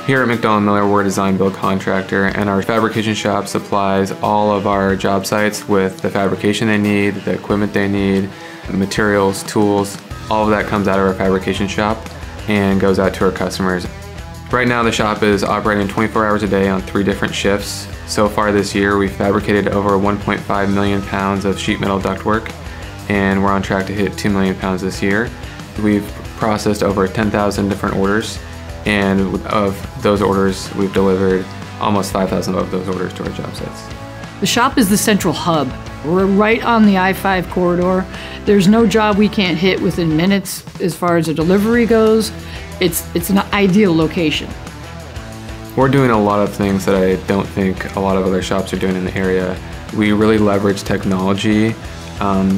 Here at MacDonald-Miller, we're a design build contractor, and our fabrication shop supplies all of our job sites with the fabrication they need, the equipment they need, materials, tools. All of that comes out of our fabrication shop and goes out to our customers. Right now the shop is operating 24 hours a day on 3 different shifts. So far this year we've fabricated over 1.5 million pounds of sheet metal ductwork, and we're on track to hit 2 million pounds this year. We've processed over 10,000 different orders, and of those orders we've delivered almost 5,000 of those orders to our job sites. The shop is the central hub. We're right on the I-5 corridor. There's no job we can't hit within minutes as far as a delivery goes. It's an ideal location. We're doing a lot of things that I don't think a lot of other shops are doing in the area. We really leverage technology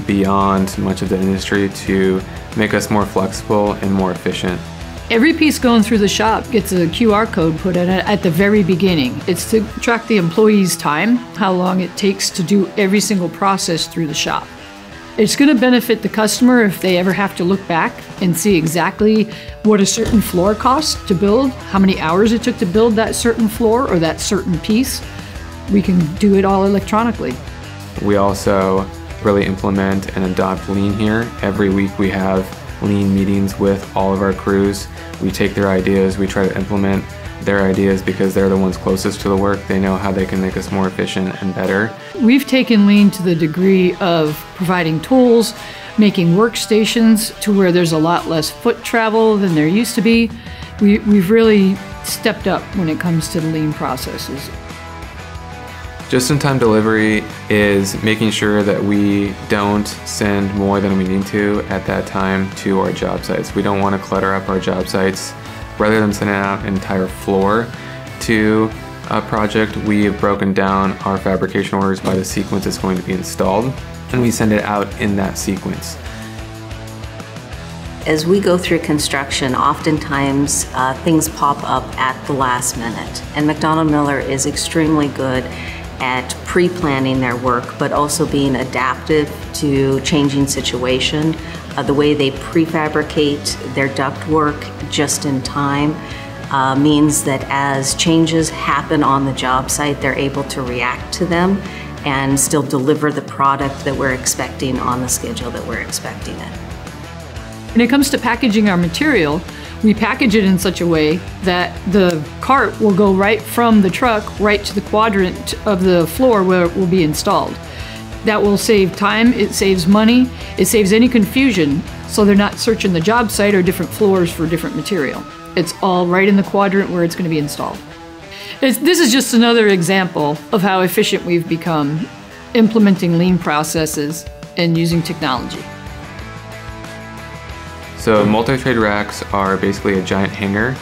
beyond much of the industry to make us more flexible and more efficient. Every piece going through the shop gets a QR code put in it at the very beginning. It's to track the employee's time, how long it takes to do every single process through the shop. It's going to benefit the customer if they ever have to look back and see exactly what a certain floor cost to build, how many hours it took to build that certain floor or that certain piece. We can do it all electronically. We also really implement and adopt Lean here. Every week we have Lean meetings with all of our crews. We take their ideas, we try to implement their ideas because they're the ones closest to the work. They know how they can make us more efficient and better. We've taken Lean to the degree of providing tools, making workstations to where there's a lot less foot travel than there used to be. We've really stepped up when it comes to the Lean processes. Just-in-time delivery is making sure that we don't send more than we need to at that time to our job sites. We don't want to clutter up our job sites. Rather than sending out an entire floor to a project, we have broken down our fabrication orders by the sequence it's going to be installed, and we send it out in that sequence. As we go through construction, oftentimes things pop up at the last minute, and MacDonald-Miller is extremely good at pre-planning their work, but also being adaptive to changing situation. The way they prefabricate their ductwork just in time means that as changes happen on the job site, they're able to react to them and still deliver the product that we're expecting on the schedule that we're expecting it. When it comes to packaging our material, we package it in such a way that the cart will go right from the truck right to the quadrant of the floor where it will be installed. That will save time, it saves money, it saves any confusion, so they're not searching the job site or different floors for different material. It's all right in the quadrant where it's going to be installed. This is just another example of how efficient we've become implementing Lean processes and using technology. So multi-trade racks are basically a giant hanger,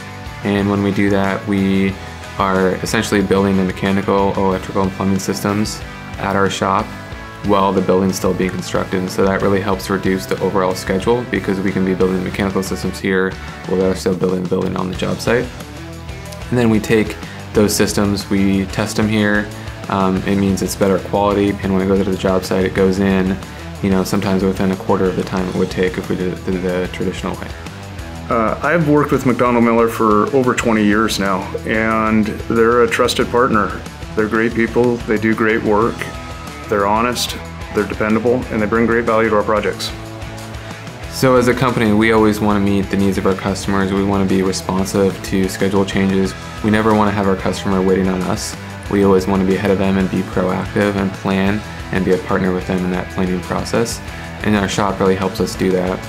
and when we do that, we are essentially building the mechanical, electrical, and plumbing systems at our shop while the building's still being constructed. And so that really helps reduce the overall schedule because we can be building mechanical systems here while they're still building the building on the job site. And then we take those systems, we test them here. It means it's better quality, and when it goes to the job site, it goes in, sometimes within a quarter of the time it would take if we did it the traditional way. I've worked with MacDonald-Miller for over 20 years now, and they're a trusted partner. They're great people, they do great work, they're honest, they're dependable, and they bring great value to our projects. So as a company, we always want to meet the needs of our customers. We want to be responsive to schedule changes. We never want to have our customer waiting on us. We always want to be ahead of them and be proactive and plan and be a partner with them in that planning process. And our shop really helps us do that.